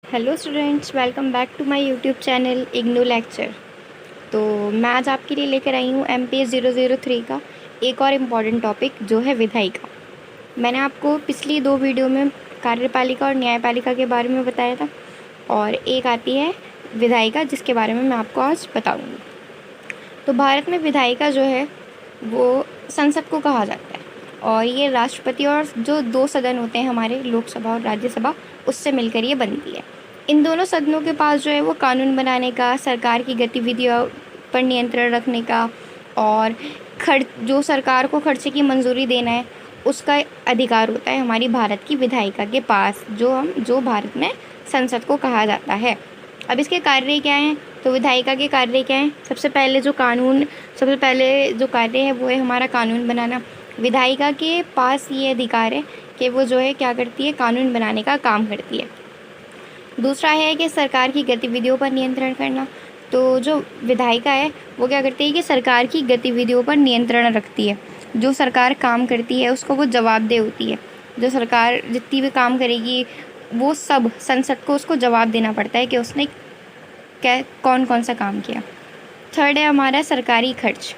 Hello students, welcome back to my YouTube channel IGNOU lecture. तो मैं आज आपके लिए लेकर आई हूँ MPS 003 का एक और इम्पॉर्टेंट टॉपिक जो है विधायिका। मैंने आपको पिछली दो वीडियो में कार्यपालिका और न्यायपालिका के बारे में बताया था और एक आती है विधायिका जिसके बारे में मैं आपको आज बताऊँगी। तो भारत में विधायिका जो है वो संसद को कहा जाता है और ये राष्ट्रपति और जो दो सदन होते हैं हमारे लोकसभा और राज्यसभा उससे मिलकर ये बनती है। इन दोनों सदनों के पास जो है वो कानून बनाने का, सरकार की गतिविधियों पर नियंत्रण रखने का और जो सरकार को खर्चे की मंजूरी देना है उसका अधिकार होता है हमारी भारत की विधायिका के पास, जो भारत में संसद को कहा जाता है। अब इसके कार्य क्या हैं? तो विधायिका के कार्य क्या हैं? सबसे पहले जो कार्य है वो है हमारा कानून बनाना। विधायिका के पास ये अधिकार है कि वो जो है क्या करती है, कानून बनाने का काम करती है। दूसरा है कि सरकार की गतिविधियों पर नियंत्रण करना। तो जो विधायिका है वो क्या करती है कि सरकार की गतिविधियों पर नियंत्रण रखती है। जो सरकार काम करती है उसको वो जवाबदेह होती है। जो सरकार जितनी भी काम करेगी वो सब संसद को उसको जवाब देना पड़ता है कि उसने क्या कौन कौन सा काम किया। थर्ड है हमारा सरकारी खर्च।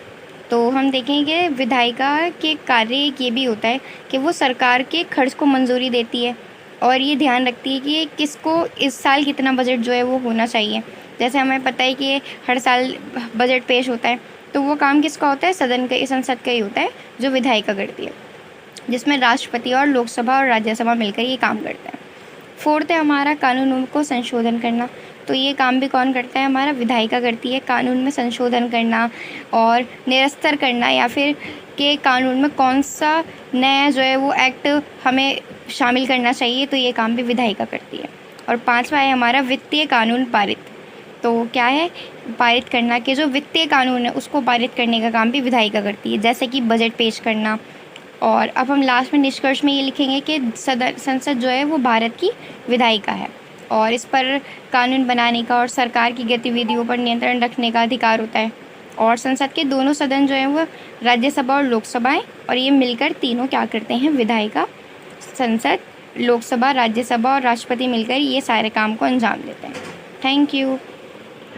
तो हम देखेंगे विधायिका के कार्य ये भी होता है कि वो सरकार के खर्च को मंजूरी देती है और ये ध्यान रखती है कि किसको इस साल कितना बजट जो है वो होना चाहिए। जैसे हमें पता है कि हर साल बजट पेश होता है, तो वो काम किसका होता है? संसद का ही होता है, जो विधायिका करती है, जिसमें राष्ट्रपति और लोकसभा और राज्यसभा मिलकर ये काम करते हैं। फोर्थ है हमारा कानूनों को संशोधन करना। तो ये काम भी कौन करता है? हमारा विधायिका करती है। कानून में संशोधन करना और निरस्तर करना, या फिर के कानून में कौन सा नया जो है वो एक्ट हमें शामिल करना चाहिए, तो ये काम भी विधायिका करती है। और पांचवा है हमारा वित्तीय कानून पारित। तो क्या है? पारित करना कि जो वित्तीय कानून है उसको पारित करने का काम भी विधायिका करती है, जैसे कि बजट पेश करना। और अब हम लास्ट में निष्कर्ष में ये लिखेंगे कि संसद जो है वो भारत की विधायिका है और इस पर कानून बनाने का और सरकार की गतिविधियों पर नियंत्रण रखने का अधिकार होता है। और संसद के दोनों सदन जो हैं वो राज्यसभा और लोकसभा हैं और ये मिलकर तीनों क्या करते हैं? विधायिका, संसद, लोकसभा, राज्यसभा और राष्ट्रपति मिलकर ये सारे काम को अंजाम देते हैं। Thank you.